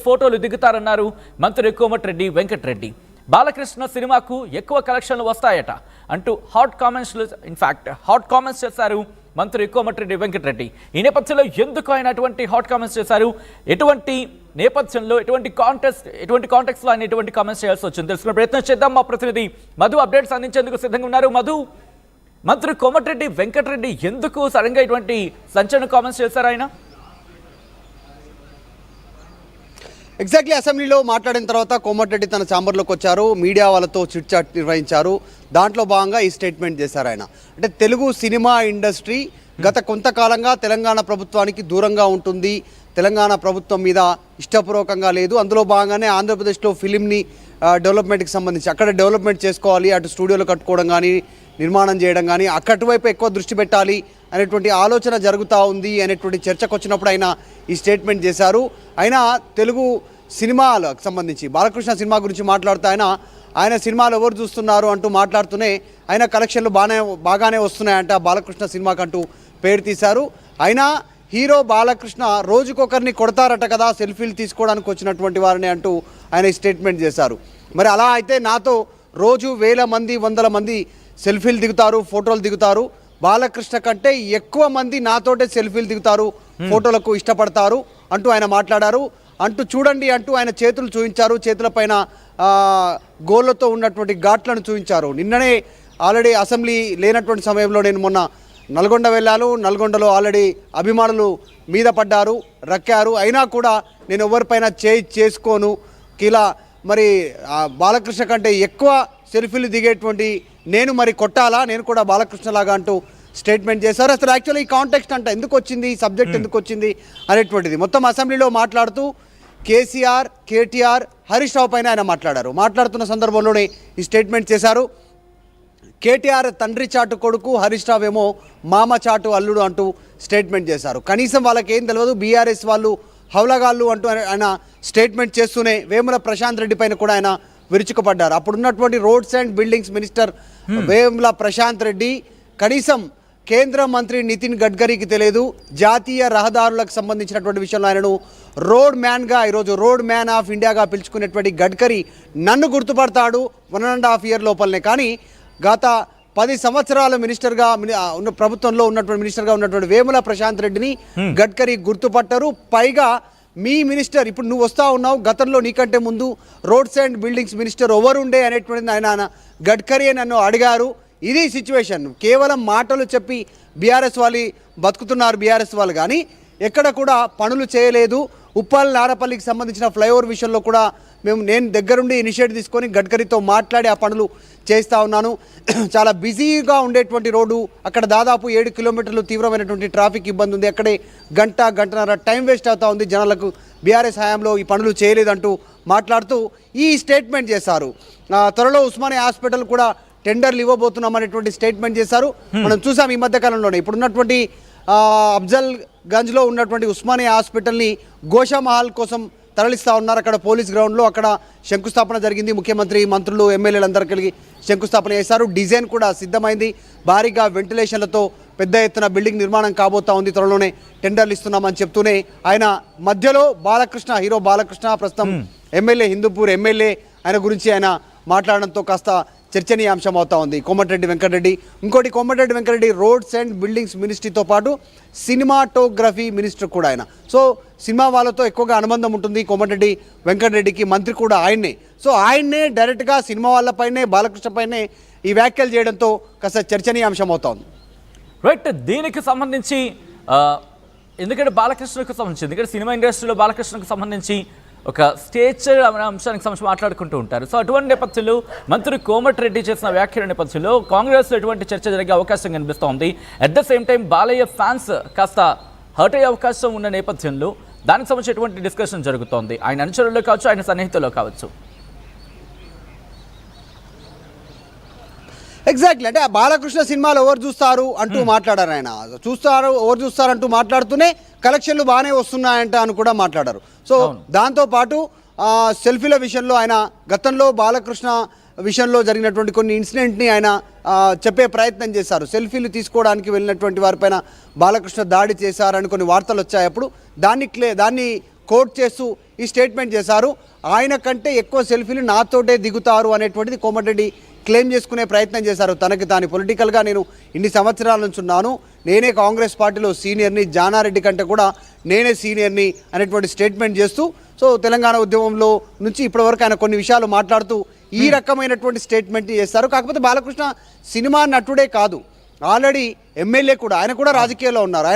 ఫోటోలు దిగుతారన్నారు మంత్రి కోమటిరెడ్డి వెంకటరెడ్డి. బాలకృష్ణ సినిమాకు ఎక్కువ కలెక్షన్లు వస్తాయట అంటూ హాట్ కామెంట్స్ చేశారు మంత్రి కోమటిరెడ్డి వెంకటరెడ్డి. ఈ నేపథ్యంలో ఎందుకు ఆయన అటువంటి హాట్ కామెంట్స్ చేశారు, ఎటువంటి నేపథ్యంలో ఎటువంటి కాంటెక్స్లో ఆయన ఎటువంటి కామెంట్స్ చేయాల్సి వచ్చింది తెలుసుకునే ప్రయత్నం చేద్దాం. మా ప్రతినిధి మధు అప్డేట్స్ అందించేందుకు సిద్ధంగా ఉన్నారు. మధు, మంత్రి కోమటిరెడ్డి వెంకటరెడ్డి ఎందుకు సడన్గా ఇటువంటి సంచలన కామెంట్స్ చేశారు ఆయన? ఎగ్జాక్ట్లీ అసెంబ్లీలో మాట్లాడిన తర్వాత కోమటిరెడ్డి తన ఛాంబర్లోకి వచ్చారు, మీడియా వాళ్ళతో చిట్ చాట్ నిర్వహించారు. దాంట్లో భాగంగా ఈ స్టేట్మెంట్ చేశారు ఆయన. అంటే తెలుగు సినిమా ఇండస్ట్రీ గత కొంతకాలంగా తెలంగాణ ప్రభుత్వానికి దూరంగా ఉంటుంది, తెలంగాణ ప్రభుత్వం మీద ఇష్టపూర్వకంగా లేదు. అందులో భాగంగానే ఆంధ్రప్రదేశ్లో ఫిలింని డెవలప్మెంట్కి సంబంధించి అక్కడ డెవలప్మెంట్ చేసుకోవాలి, అటు స్టూడియోలు కట్టుకోవడం కానీ నిర్మాణం చేయడం కానీ అక్కడివైపు ఎక్కువ దృష్టి పెట్టాలి అనేటువంటి ఆలోచన జరుగుతూ ఉంది అనేటువంటి చర్చకు వచ్చినప్పుడు ఆయన ఈ స్టేట్మెంట్ చేశారు. ఆయన తెలుగు సినిమాలకు సంబంధించి బాలకృష్ణ సినిమా గురించి మాట్లాడుతూ ఆయన సినిమాలు ఎవరు చూస్తున్నారు అంటూ మాట్లాడుతూనే ఆయన కలెక్షన్లు బాగానే వస్తున్నాయంట, బాలకృష్ణ సినిమాకంటూ పేరు తీశారు. అయినా హీరో బాలకృష్ణ రోజుకొకరిని కొడతారట కదా సెల్ఫీలు తీసుకోవడానికి వచ్చినటువంటి వారిని అంటూ ఆయన స్టేట్మెంట్ చేశారు. మరి అలా అయితే నాతో రోజు వేల మంది వందల మంది సెల్ఫీలు దిగుతారు, ఫోటోలు దిగుతారు, బాలకృష్ణ కంటే ఎక్కువ మంది నాతోటే సెల్ఫీలు దిగుతారు, ఫోటోలకు ఇష్టపడతారు అంటూ ఆయన మాట్లాడారు. చూడండి అంటూ ఆయన చేతులు చూపించారు, చేతుల పైన గోళ్ళతో ఉన్నటువంటి ఘాట్లను చూపించారు. నిన్ననే ఆల్రెడీ అసెంబ్లీ లేనటువంటి సమయంలో నేను మొన్న నల్గొండ వెళ్ళాను, నల్గొండలో ఆల్రెడీ అభిమానులు మీద పడ్డారు, రక్కారు. అయినా కూడా నేను ఎవరిపైన చేసుకోను, ఇలా మరి బాలకృష్ణ కంటే ఎక్కువ సెల్ఫీలు దిగేటువంటి నేను మరి కొట్టాలా, నేను కూడా బాలకృష్ణలాగా అంటూ స్టేట్మెంట్ చేశారు. అసలు యాక్చువల్లీ ఈ కాంటెక్స్ట్ అంటే ఎందుకు వచ్చింది, ఈ సబ్జెక్ట్ ఎందుకు వచ్చింది అనేటువంటిది మొత్తం అసెంబ్లీలో మాట్లాడుతూ కేసీఆర్, కేటీఆర్, హరీష్ రావు పైన ఆయన మాట్లాడుతున్న సందర్భంలోనే ఈ స్టేట్మెంట్ చేశారు. కేటీఆర్ తండ్రి చాటు కొడుకు, హరీష్ రావు ఏమో మామ చాటు అల్లుడు అంటూ స్టేట్మెంట్ చేశారు. కనీసం వాళ్ళకి ఏం తెలియదు, బీఆర్ఎస్ వాళ్ళు హౌలగాళ్ళు అంటూ ఆయన స్టేట్మెంట్ చేస్తూనే వేముల ప్రశాంత్ రెడ్డి పైన కూడా ఆయన విరుచుకుపడ్డారు. అప్పుడున్నటువంటి roads and buildings minister Vemula Prashanth Reddy కనీసం కేంద్ర మంత్రి నితిన్ గడ్కరీకి తెలియదు, జాతీయ రహదారులకు సంబంధించినటువంటి విషయంలో ఆయనను రోడ్ మ్యాన్గా, ఈరోజు రోడ్ మ్యాన్ ఆఫ్ ఇండియాగా పిలుచుకునేటువంటి గడ్కరీ నన్ను గుర్తుపడతాడు 1.5 year లోపలనే. కానీ గత 10 సంవత్సరాల మినిస్టర్గా ఉన్న ప్రభుత్వంలో ఉన్నటువంటి మినిస్టర్గా ఉన్నటువంటి వేముల ప్రశాంత్ రెడ్డిని గడ్కరీ గుర్తుపట్టరు. పైగా మీ మినిస్టర్ ఇప్పుడు నువ్వు వస్తూ ఉన్నావు, గతంలో నీకంటే ముందు రోడ్స్ అండ్ బిల్డింగ్స్ మినిస్టర్ ఎవరుండే అనేటువంటిది ఆయన గడ్కరీ నన్ను అడిగారు. ఇది సిచ్యువేషన్. కేవలం మాటలు చెప్పి బీఆర్ఎస్ వాళ్ళు బతుకుతున్నారు, బీఆర్ఎస్ వాళ్ళు కానీ ఎక్కడ కూడా పనులు చేయలేదు. ఉప్పల్ నారపల్లికి సంబంధించిన ఫ్లైఓవర్ విషయంలో కూడా నేను దగ్గరుండి ఇనిషియేటివ్ తీసుకొని గడ్కరీతో మాట్లాడి ఆ పనులు చేస్తూ ఉన్నాను. చాలా బిజీగా ఉండేటువంటి రోడ్డు, అక్కడ దాదాపు 7 kilometers తీవ్రమైనటువంటి ట్రాఫిక్ ఇబ్బంది ఉంది. అక్కడే గంటన్నర టైం వేస్ట్ అవుతూ ఉంది జనాలకు. బీఆర్ఎస్ హయాంలో ఈ పనులు చేయలేదంటూ మాట్లాడుతూ ఈ స్టేట్మెంట్ చేశారు. త్వరలో ఉస్మానియా హాస్పిటల్ కూడా టెండర్లు ఇవ్వబోతున్నామనేటువంటి స్టేట్మెంట్ చేశారు. మనం చూసాం ఈ మధ్యకాలంలోనే ఇప్పుడున్నటువంటి అఫ్జల్ గంజ్లో ఉన్నటువంటి ఉస్మానియా హాస్పిటల్ని గోషామహల్ కోసం తరలిస్తూ ఉన్నారు. అక్కడ పోలీస్ గ్రౌండ్లో అక్కడ శంకుస్థాపన జరిగింది. ముఖ్యమంత్రి, మంత్రులు, ఎమ్మెల్యేలు అందరూ కలిగి శంకుస్థాపన చేశారు. డిజైన్ కూడా సిద్ధమైంది. భారీగా వెంటిలేషన్లతో పెద్ద ఎత్తున బిల్డింగ్ నిర్మాణం కాబోతా ఉంది. త్వరలోనే టెండర్లు ఇస్తున్నామని చెప్తూనే ఆయన మధ్యలో బాలకృష్ణ, హీరో బాలకృష్ణ ప్రస్తుతం ఎమ్మెల్యే, హిందూపూర్ ఎమ్మెల్యే, ఆయన గురించి ఆయన మాట్లాడడంతో కాస్త చర్చనీయాంశం అవుతా ఉంది కోమటిరెడ్డి వెంకటరెడ్డి. ఇంకోటి, Komatireddy Venkatareddy roads and buildings మినిస్ట్రీతో పాటు సినిమాటోగ్రఫీ మినిస్టర్ కూడా ఆయన. సో సినిమా వాళ్ళతో ఎక్కువగా అనుబంధం ఉంటుంది కోమటిరెడ్డి వెంకటరెడ్డికి. మంత్రి కూడా ఆయన్నే. సో ఆయన్నే డైరెక్ట్గా సినిమా వాళ్ళపైనే, బాలకృష్ణ పైనే ఈ వ్యాఖ్యలు చేయడంతో కాస్త చర్చనీయాంశం అవుతా ఉంది. రైట్, దీనికి సంబంధించి ఎందుకంటే బాలకృష్ణకు సంబంధించి, ఎందుకంటే సినిమా ఇండస్ట్రీలో బాలకృష్ణకు సంబంధించి ఒక స్టేచర్ అంశానికి సంబంధించి మాట్లాడుకుంటూ ఉంటారు. సో అటువంటి నేపథ్యంలో మంత్రి కోమటిరెడ్డి చేసిన వ్యాఖ్యల నేపథ్యంలో కాంగ్రెస్లో ఎటువంటి చర్చ జరిగే అవకాశం కనిపిస్తోంది. At the same time Balayya fans కాస్త హర్ట్ అయ్యే అవకాశం ఉన్న నేపథ్యంలో దానికి సంబంధించి ఎటువంటి డిస్కషన్ జరుగుతోంది, ఆయన అనుచరుల్లో కావచ్చు, ఆయన సన్నిహితుల్లో కావచ్చు. ఎగ్జాక్ట్లీ, అంటే బాలకృష్ణ సినిమాలు ఎవరు చూస్తారు అంటూ మాట్లాడారు ఆయన. ఎవరు చూస్తారంటూ మాట్లాడుతూనే కలెక్షన్లు బాగానే వస్తున్నాయంట అని కూడా మాట్లాడారు. సో దాంతోపాటు సెల్ఫీల విషయంలో ఆయన గతంలో బాలకృష్ణ విషయంలో జరిగినటువంటి కొన్ని ఇన్సిడెంట్ని ఆయన చెప్పే ప్రయత్నం చేశారు. సెల్ఫీలు తీసుకోవడానికి వెళ్ళినటువంటి వారిపైన బాలకృష్ణ దాడి చేశారని కొన్ని వార్తలు వచ్చాయి. అప్పుడు దాన్ని కోట్ చేస్తూ ఈ స్టేట్మెంట్ చేశారు. ఆయన కంటే ఎక్కువ సెల్ఫీలు నాతోటే దిగుతారు అనేటువంటిది కోమటిరెడ్డి క్లెయిమ్ చేసుకునే ప్రయత్నం చేశారు. తనకి తాను పొలిటికల్గా నేను ఇన్ని సంవత్సరాల నుంచి ఉన్నాను, నేనే కాంగ్రెస్ పార్టీలో సీనియర్ని, జానారెడ్డి కంటే కూడా నేనే సీనియర్ని అనేటువంటి స్టేట్మెంట్ చేస్తూ సో తెలంగాణ ఉద్యమంలో నుంచి ఇప్పటివరకు ఆయన కొన్ని విషయాలు మాట్లాడుతూ ఈ రకమైనటువంటి స్టేట్మెంట్ చేస్తారు. కాకపోతే బాలకృష్ణ సినిమా నటుడే కాదు, ఆల్రెడీ ఎమ్మెల్యే కూడా, ఆయన కూడా రాజకీయాల్లో ఉన్నారు.